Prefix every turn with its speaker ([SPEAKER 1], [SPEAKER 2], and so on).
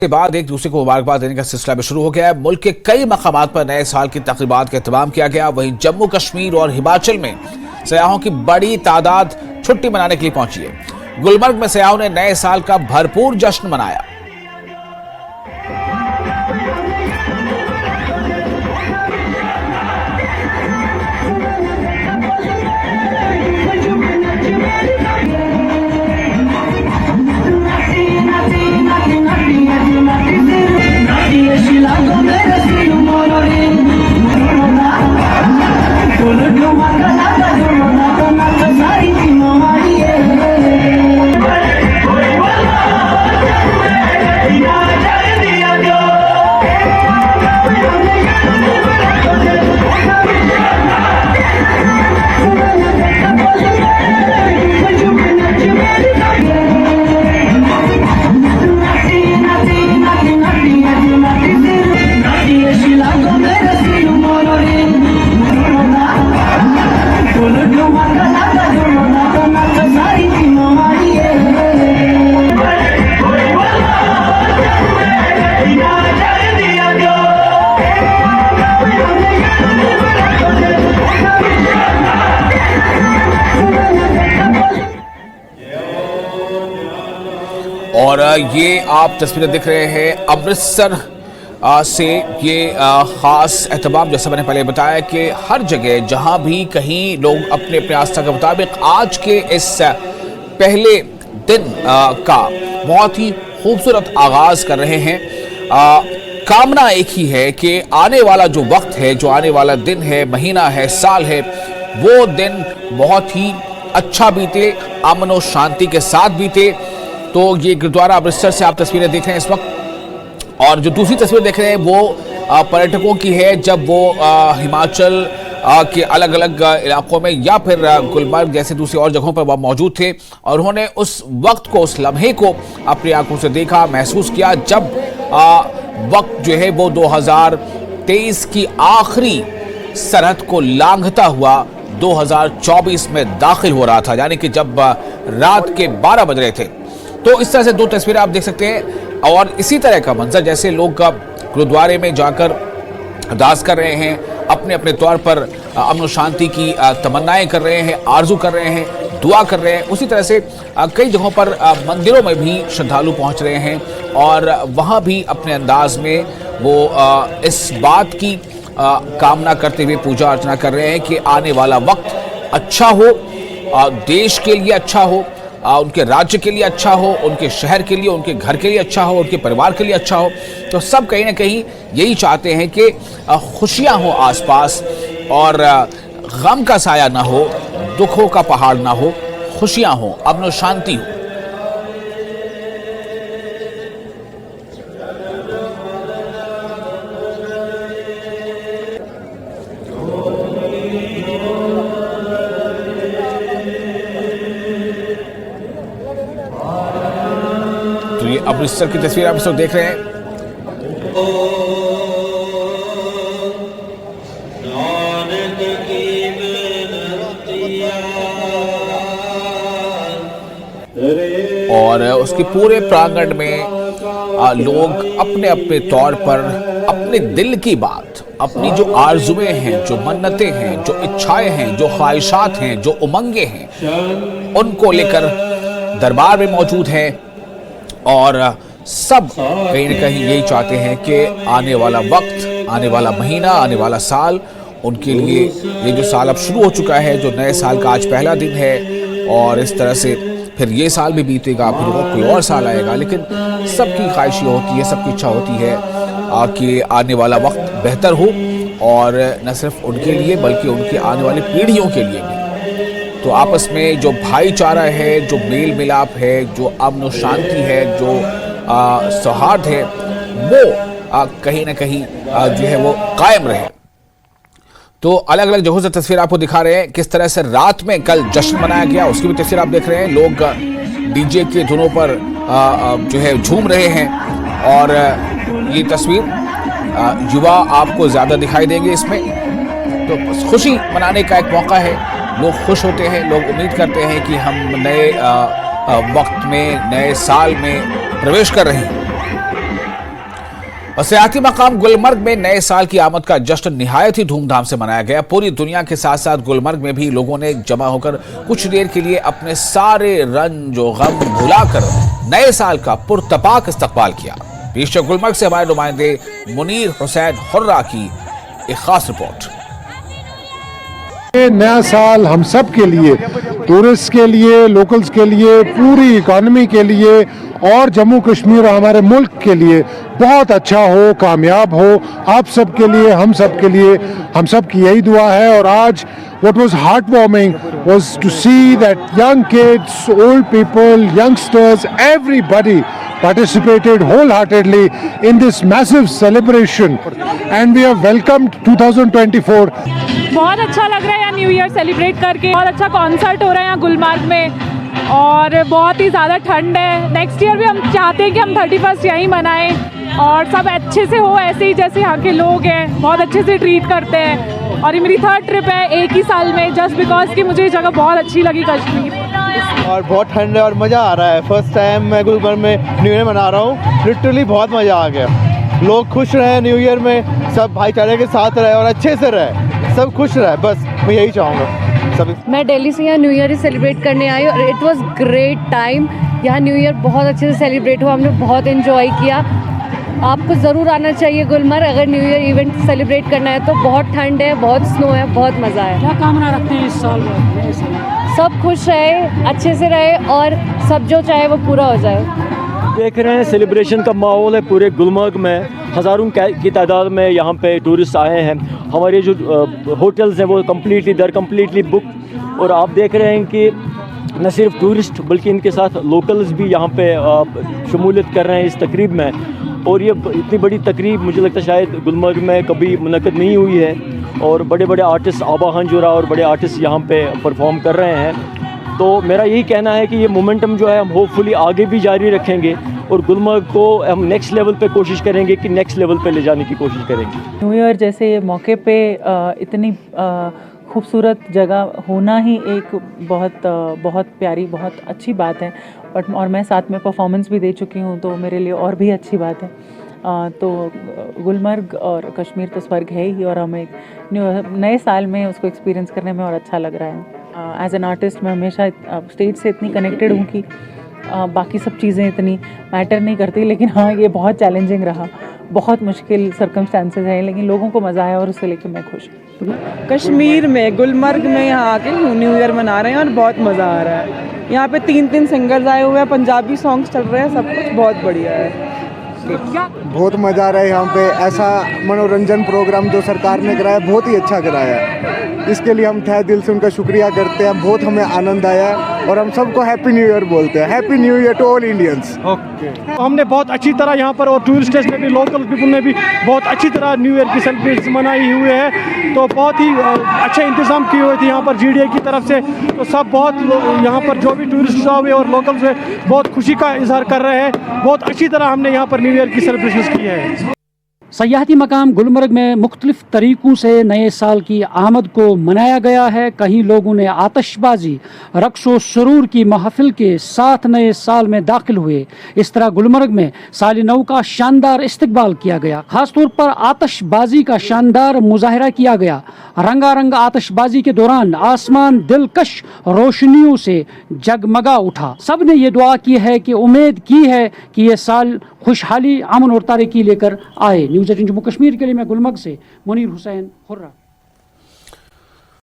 [SPEAKER 1] के बाद एक दूसरे को मुबारकबाद देने का सिलसिला भी शुरू हो गया है। मुल्क के कई मकामात पर नए साल की तकरीबात का एहतमाम किया गया। वहीं जम्मू कश्मीर और हिमाचल में सयाहों की बड़ी तादाद छुट्टी मनाने के लिए पहुंची है। गुलमर्ग में सयाहों ने नए साल का भरपूर जश्न मनाया। और ये आप तस्वीरें दिख रहे हैं अमृतसर से। ये ख़ास एहतमाम, जैसा मैंने पहले बताया कि हर जगह जहां भी कहीं लोग अपने अपने आस्था के मुताबिक आज के इस पहले दिन का बहुत ही खूबसूरत आगाज़ कर रहे हैं। कामना एक ही है कि आने वाला जो वक्त है, जो आने वाला दिन है, महीना है, साल है, वो दिन बहुत ही अच्छा बीते, अमन और शांति के साथ बीते। तो ये गुरुद्वारा अमृतसर से आप तस्वीरें देख रहे हैं इस वक्त, और जो दूसरी तस्वीर देख रहे हैं वो पर्यटकों की है, जब वो हिमाचल के अलग अलग इलाकों में या फिर गुलमर्ग जैसे दूसरी और जगहों पर वह मौजूद थे और उन्होंने उस वक्त को, उस लम्हे को अपनी आंखों से देखा, महसूस किया, जब वक्त जो है वो 2023 की आखिरी सरहद को लांघता हुआ 2024 में दाखिल हो रहा था, यानी कि जब रात के 12 बज रहे थे। तो इस तरह से दो तस्वीरें आप देख सकते हैं। और इसी तरह का मंजर जैसे लोग गुरुद्वारे में जाकर अरदास कर रहे हैं, अपने अपने तौर पर अमन शांति की तमन्नाएं कर रहे हैं, आरजू कर रहे हैं, दुआ कर रहे हैं, उसी तरह से कई जगहों पर मंदिरों में भी श्रद्धालु पहुंच रहे हैं और वहां भी अपने अंदाज में वो इस बात की कामना करते हुए पूजा अर्चना कर रहे हैं कि आने वाला वक्त अच्छा हो, देश के लिए अच्छा हो, उनके राज्य के लिए अच्छा हो, उनके शहर के लिए, उनके घर के लिए अच्छा हो, उनके परिवार के लिए अच्छा हो। तो सब कहीं ना कहीं यही चाहते हैं कि खुशियां हो आसपास और गम का साया ना हो, दुखों का पहाड़ ना हो, खुशियां हो, अमन और शांति हो। तो ये अमृतसर की तस्वीर आप इस वक्त देख रहे हैं। और उसके पूरे प्रांगण में लोग अपने अपने तौर पर अपने दिल की बात, अपनी जो आरजुएं हैं, जो मन्नतें हैं, जो इच्छाएं हैं, जो ख्वाहिशात हैं, जो उमंगे हैं, उनको लेकर दरबार में मौजूद हैं। और सब कहीं ना कहीं यही चाहते हैं कि आने वाला वक्त, आने वाला महीना, आने वाला साल उनके लिए, ये जो साल अब शुरू हो चुका है, जो नए साल का आज पहला दिन है, और इस तरह से फिर ये साल भी बीतेगा, फिर कोई और साल आएगा, लेकिन सबकी ख्वाहिश होती है, सबकी इच्छा होती है कि आने वाला वक्त बेहतर हो, और न सिर्फ उनके लिए बल्कि उनकी आने वाली पीढ़ियों के लिए भी। तो आपस में जो भाईचारा है, जो मेल मिलाप है, जो अमन और शांति है, जो सौहार्द है, वो कहीं ना कहीं जो है वो कायम रहे। तो अलग अलग जगहों से तस्वीर आपको दिखा रहे हैं किस तरह से रात में कल जश्न मनाया गया, उसकी भी तस्वीर आप देख रहे हैं। लोग डीजे के धुनों पर जो है झूम रहे हैं, और ये तस्वीर युवा आपको ज़्यादा दिखाई देंगे इसमें। तो खुशी मनाने का एक मौका है, लोग खुश होते हैं, लोग उम्मीद करते हैं कि हम नए वक्त में, नए साल में प्रवेश कर रहे हैं। और सियाहती मकाम गुलमर्ग में नए साल की आमद का जश्न निहायत ही धूमधाम से मनाया गया। पूरी दुनिया के साथ साथ गुलमर्ग में भी लोगों ने जमा होकर कुछ देर के लिए अपने सारे रंज और गम भुलाकर नए साल का पुरतपाक इस्तकबाल किया। पेश है गुलमर्ग से हमारे नुमाइंदे मुनीर हुसैन हुर्रा की एक खास रिपोर्ट।
[SPEAKER 2] नया साल हम सब के लिए, टूरिस्ट के लिए, लोकल्स के लिए, पूरी इकॉनमी के लिए और जम्मू कश्मीर और हमारे मुल्क के लिए बहुत अच्छा हो, कामयाब हो। आप सब के लिए, हम सब के लिए, हम सब की यही दुआ है। और आज what was heartwarming was to see that young kids, old people, youngsters, everybody participated wholeheartedly in this massive celebration and we have welcomed 2024.
[SPEAKER 3] बहुत अच्छा लग रहा है यहाँ न्यू ईयर सेलिब्रेट करके। बहुत अच्छा कॉन्सर्ट हो रहा है यहाँ गुलमर्ग में और बहुत ही ज़्यादा ठंड है। नेक्स्ट ईयर भी हम चाहते हैं कि हम 31 यहीं मनाएं और सब अच्छे से हो, ऐसे ही जैसे यहाँ के लोग हैं बहुत अच्छे से ट्रीट करते हैं। और ये मेरी 3rd ट्रिप है एक ही साल में, जस्ट बिकॉज कि मुझे ये जगह बहुत अच्छी लगी कश्मीर।
[SPEAKER 4] और बहुत ठंड है और मज़ा आ रहा है। फर्स्ट टाइम मैं गुलमर्ग में न्यू ईयर मना रहा हूँ। लिटरली बहुत मज़ा आ गया। लोग खुश रहे न्यू ईयर में, सब भाईचारे के साथ रहे और अच्छे से रहे, सब खुश रहे, बस मैं यही चाहूँगा सभी।
[SPEAKER 5] मैं दिल्ली से यहाँ न्यू ईयर सेलिब्रेट करने आई और इट वाज ग्रेट टाइम। यहाँ न्यू ईयर बहुत अच्छे से सेलिब्रेट हुआ, हमने बहुत एंजॉय किया। आपको ज़रूर आना चाहिए गुलमर्ग अगर न्यू ईयर इवेंट सेलिब्रेट करना है तो। बहुत ठंड है, बहुत स्नो है, बहुत मज़ा है।
[SPEAKER 6] क्या कामना रखते हैं इस साल में?
[SPEAKER 5] सब खुश रहे, अच्छे से रहे और सब जो चाहे वो पूरा हो जाए।
[SPEAKER 7] देख रहे हैं सेलिब्रेशन का माहौल है पूरे गुलमर्ग में। हज़ारों की तादाद में यहाँ पे टूरिस्ट आए हैं। हमारे जो होटल्स हैं वो कम्प्लीटली बुक। और आप देख रहे हैं कि न सिर्फ टूरिस्ट बल्कि इनके साथ लोकल्स भी यहाँ पे शमूलियत कर रहे हैं इस तकरीब में। और ये इतनी बड़ी तकरीब मुझे लगता है शायद गुलमर्ग में कभी मुनक़्क़द नहीं हुई है। और बड़े बड़े आर्टिस्ट आबा हंजुरा और बड़े आर्टिस्ट यहाँ पे परफॉर्म कर रहे हैं। तो मेरा यही कहना है कि ये मोमेंटम जो है हम होपफुली आगे भी जारी रखेंगे और गुलमर्ग को हम नेक्स्ट लेवल पे कोशिश करेंगे कि नेक्स्ट लेवल पे ले जाने की कोशिश करेंगे।
[SPEAKER 6] न्यू ईयर जैसे मौके पे इतनी खूबसूरत जगह होना ही एक बहुत प्यारी, बहुत अच्छी बात है। बट और मैं साथ में परफॉर्मेंस भी दे चुकी हूँ तो मेरे लिए और भी अच्छी बात है। तो गुलमर्ग और कश्मीर तो स्वर्ग है ही और हमें नए साल में उसको एक्सपीरियंस करने में और अच्छा लग रहा है। एज एन आर्टिस्ट मैं हमेशा स्टेज से इतनी कनेक्टेड हूँ कि बाकी सब चीज़ें इतनी मैटर नहीं करती। लेकिन हाँ, ये बहुत चैलेंजिंग रहा, बहुत मुश्किल सर्कमस्टांसेस हैं, लेकिन लोगों को मज़ा आया और उससे लेकर मैं खुश हूँ।
[SPEAKER 8] कश्मीर में गुलमर्ग में यहाँ आके न्यू ईयर मना रहे हैं और बहुत मज़ा आ रहा है। यहाँ पे 3 सिंगर्स आए हुए हैं, पंजाबी सॉन्ग्स चल रहे हैं, सब कुछ बहुत बढ़िया है।
[SPEAKER 9] बहुत मज़ा आ रहा है यहाँ पे। ऐसा मनोरंजन प्रोग्राम जो सरकार ने कराया बहुत ही अच्छा कराया है। इसके लिए हम तहे दिल से उनका शुक्रिया करते हैं। बहुत हमें आनंद आया और हम सबको हैप्पी न्यू ईयर बोलते हैं। Happy new year to all Indians.
[SPEAKER 2] हमने बहुत अच्छी तरह यहाँ पर और टूरिस्टर्स ने भी, लोकल पीपल ने भी बहुत अच्छी तरह न्यू ईयर की सेलिब्रेशन मनाई हुई है। तो बहुत ही अच्छे इंतज़ाम किए हुए थे यहाँ पर GDA की तरफ से। तो सब बहुत यहाँ पर जो भी टूरिस्ट हुए और लोकल्स हुए बहुत खुशी का इजहार कर रहे हैं। बहुत अच्छी तरह हमने यहाँ पर न्यू ईयर की सेलिब्रेशन की है।
[SPEAKER 10] सयाहती मकाम गुलमर्ग में मुख्तलिफ तरीक़ों से नए साल की आमद को मनाया गया है। कहीं लोगों ने आतशबाजी, रक्स व सुरूर की महफिल के साथ नए साल में दाखिल हुए। इस तरह गुलमर्ग में साल नौ का शानदार इस्तकबाल किया गया। खासतौर पर आतशबाजी का शानदार मुजाहरा किया गया। रंगारंग आतशबाजी के दौरान आसमान दिलकश रोशनियों से जगमगा उठा। सब ने ये दुआ की है कि उम्मीद की है कि ये साल खुशहाली, अमन और तरक्की लेकर आए। न्यूज़ 18 जम्मू कश्मीर के लिए मैं गुलमर्ग से मुनीर हुसैन हुर्रा।